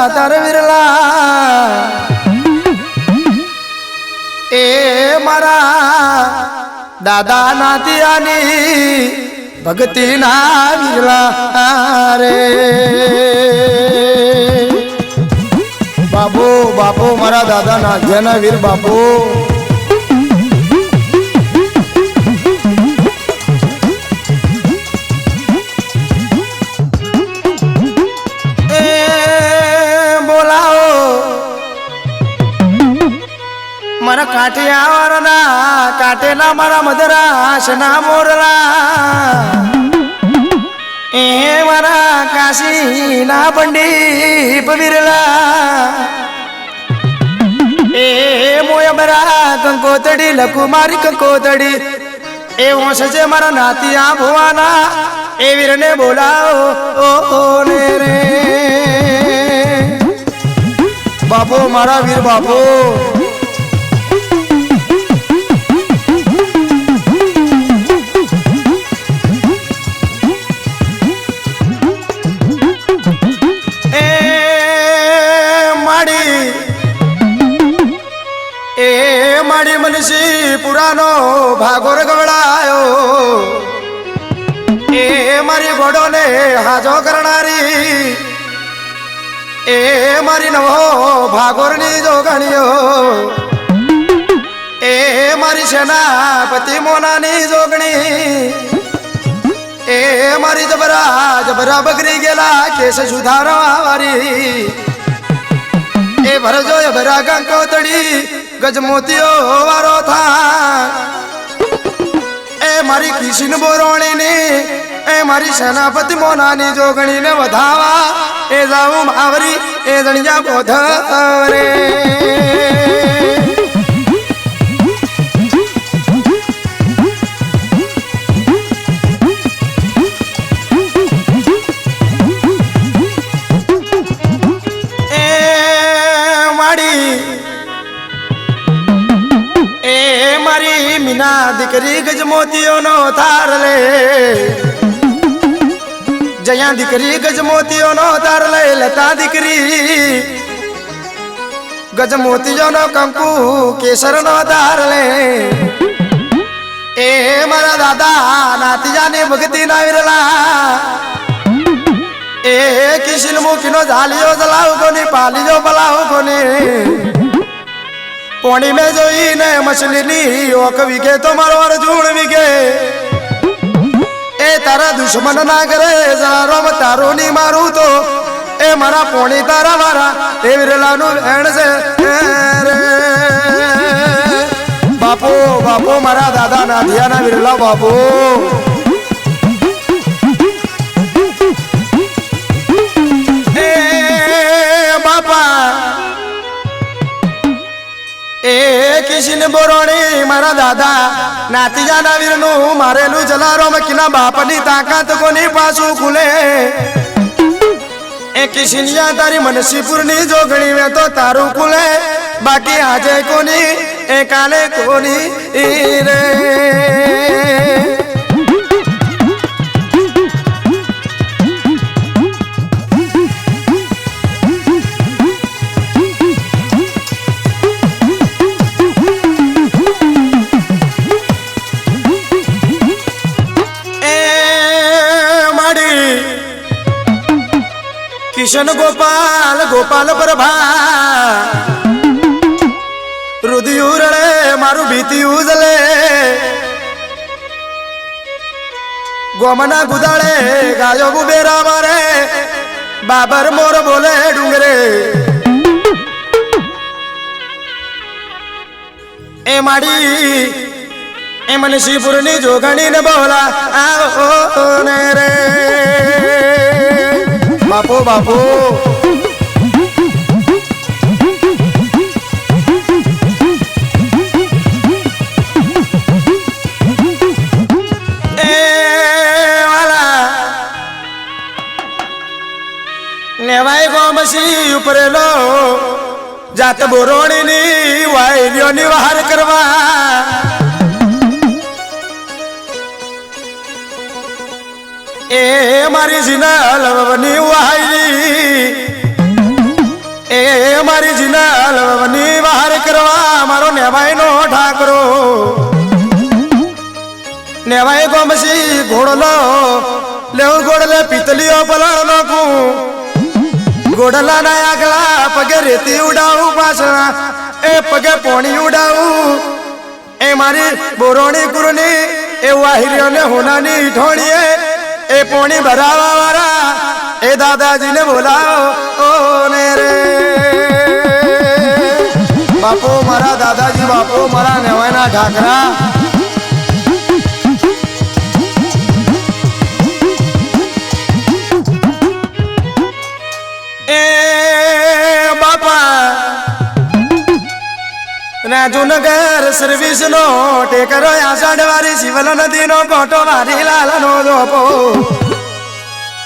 તાર વિરલા એ મારા દાદા નાતિયાની ભક્તિ ના વિરલા રે બાપુ બાપુ મારા દાદા નાતિયાના વીર બાપુ મારા કાઠિયાવાડના કાટેલા મારા મધરાસના મોરલા એ મારા કાશીના પંડિત વિરલા એ મોયબરા કંકોતડી લકુમારી કંકોતડી એ વંશ છે મારા નાતિયા ભુવાના એ વીરને બોલાવો ને રે બાપુ મારા વીર બાપુ પુરાનો ભાગોર ગવડાયો એ મારી ઘોડોને હાજો કરનારી એ મારી નવો ભાગોરની જોગણીઓ એ મારી સેનાપતિ મોનાની જોગણી એ મારી જબરા બગડી ગયેલા કેસ સુધારવા વાળી એ ભરજો ભરા કંકોતડી ગજમોતીઓ વારો થા એ મારી કિશન બોરોણી ની એ મારી સેનાપતિ મોનાની જોગણી ને વધાવા એ જાઉં માવરી એ જણિયા બોધ રે મીના દીકરી ગજમોતીઓ નો તાર લે જયા દીકરી ગજમોતીઓ નો તાર લે લતા દીકરી ગજમોતીઓ નો કંકુ કેસર નો તાર લે એ મારા દાદા નાતિયાની ભક્તિ ના વિરલા એ કિશન મુખી નો ઝાલિયો જલાવ કોની પાલિયો બલાવ કોની પોણી में જોઈને મછલીની ઓક વિગે તો મારો અર્જુન વિગે એ તારા દુશ્મન ના કરે જારોમ તારો ની મારું તો એ મારા પોણી તારા મારા એ વિરલાનું વેણ છે રે બાપુ બાપુ મારા દાદા નાધિયાના વિરલા બાપુ એ બાપા એ કિશન બોરોણી મારા દાદા નાતિયાના વીરનું મારેલું જલારો મકીના બાપની તાકાત કોની પાછું ખુલે એ કિશનિયા તારી મનસીપુરની જોગણી વે તો તારું ખુલે બાકી આજે કોની એ કાલે કોની રે કિશન ગોપાલ ગોપાલ પ્રભા રુધિયું રડે મારું ભીતિયું જલે ગોમના ગુદાળે ગાયો ગુબેરા મારે બાબર મોર બોલે ડુંગરે એ માડી એ મનસીપુરની જોગણી ને બોલા આવો ને રે બાપુ બાપુ એ વાલા નેવાય ગોમસી ઉપરેલો જાત બોરોણીની વાયરીઓની વહાર કરવા એ મારી જીના લવની વાયરી એ મારી જીના લવની બહાર કરવા મારો નેવાઈ નો ઠાકરો નેવાઈ ગોમસી ઘોડલો લેવું ગોડલે પિતલીઓ પલળ નાખું ગોડલા ના આગલા પગે રેતી ઉડાવું પાછળ એ પગે પોણી ઉડાવું એ મારી બોરોણી કુરની એ વાહિરીઓને હોનાની ઠોણીએ એ પોણી ભરાવા વાળા એ દાદાજીને બોલાવો ઓ ને રે બાપો મારા દાદાજી બાપો મારા નેવાઈના ઠાકરા જુનગર સર્વિસ નો ટેકરો આષાઢ વારી શિવલ નદી નો કોટો વારી લાલ નો જોપો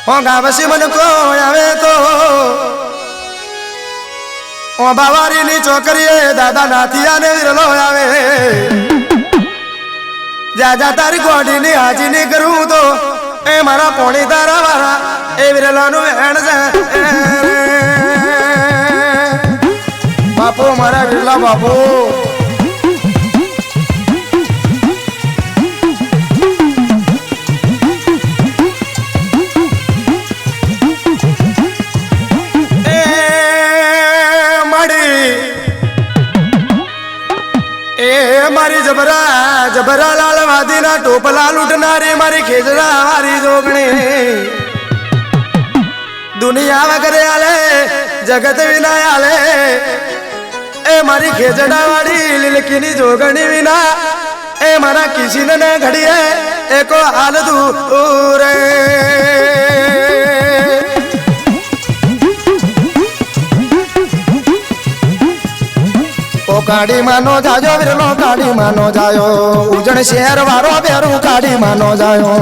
ગાવસી મન કો આવે તો ઓ બાવારી ની ચોકરીએ દાદા નાથિયા ને વિરલો આવે જાજા તારી ગોડી ની હાજી ની કરું તો એ મારા પોણી તારા વાળા એ વિરલા નું વેણ છે બાપુ મારા વિરલા બાપુ મારી જબરા જબરા લાલ વાદી ના ટોપલા લૂટનારી મારી ખેજરા મારી જોગણી દુનિયા વગરે આલે જગત વિના આલે એ મારી ખેજડા વાળી લીલકીની જોગણી વિના એ મારા કિસીન ને ઘડીએ એકો હાલ દૂર કાઢી માનો જાયો વિરલો કાઢી માનો જાયો ઉજણ શહેર વાળો બેરું કાઢી માનો જાયો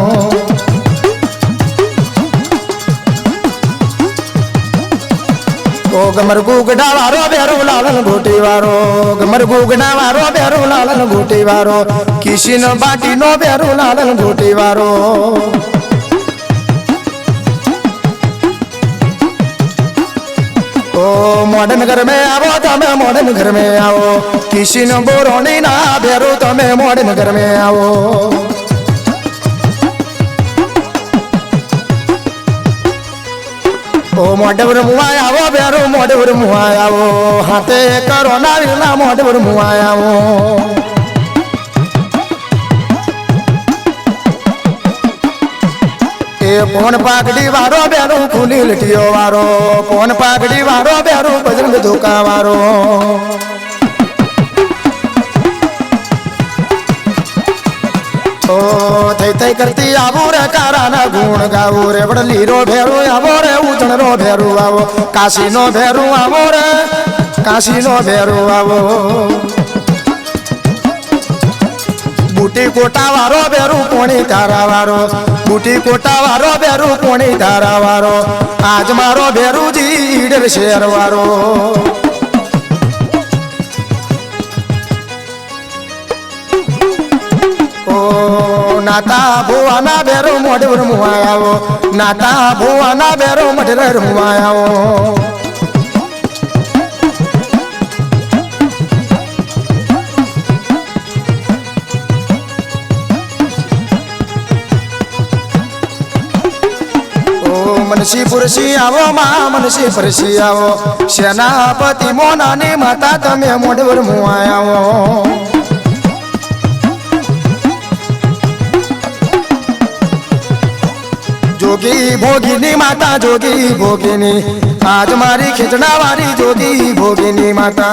ઓ ગમર ગુગડા વાળો બેરું લાલન ઘોટી વાળો ગમર ગુગડા વાળો બેરું લાલન ઘોટી વાળો કિશીનો બાટીનો બેરું લાલન ઘોટી વાળો मॉडर्न घर में आवो तमे मॉडर्न घर में आओ किसी न बोरोनी ना बेरो तमे मॉडर्न घर में आओ ओ मोडवर मुआ आवो बेरो मोडवर मुआ आवो हाथे करो ना विरला मोडवर मुआ आवो पोन पाकड़ी वारो बेरू खुली लटियो वारो पोन पाकड़ी वारो बेरू बजरंग धोका वारो ओ थई थई करती आवो रे कारा ना गुण गावो रे वडली रो भेरू आवो रे उजण रो भेरू आवो काशी नो भेरू आवो रे काशी नो भेरू आवो बूटी कोटा वारो बेरू कोणी तारा वारो बूटी कोटा वारो बेरू कोणी तारा वारो आज मारो बेरू जी ईडर शेर वारो ओ नाता भुआ ना बेरू मोडवर मुआयाओ नाता भुआ ना बेरू मडर मुआयाओ मनसी पुरसी आवो मां मनसी पुरसी आवो सेनापति मोनानी माता तमे मोडवर मुआयाओ जोगी भोगिनी माता जोगी भोगिनी आज मारी खिचड़ा वारी जोगी भोगिनी माता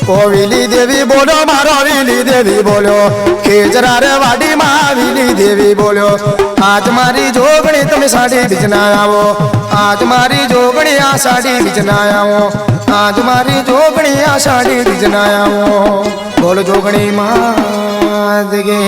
ओ वीली देवी बोलो मारो वीली देवी बोलो खेजरा रे वाडी मां वीली देवी बोलो आज मारी जोगणी तुम साड़ी बिजना आवो आज मारी जोगणी आ साड़ी बिजना आवो आज मारी जोगणी आ साड़ी बिजना आवो बोल जोगणी मां दगे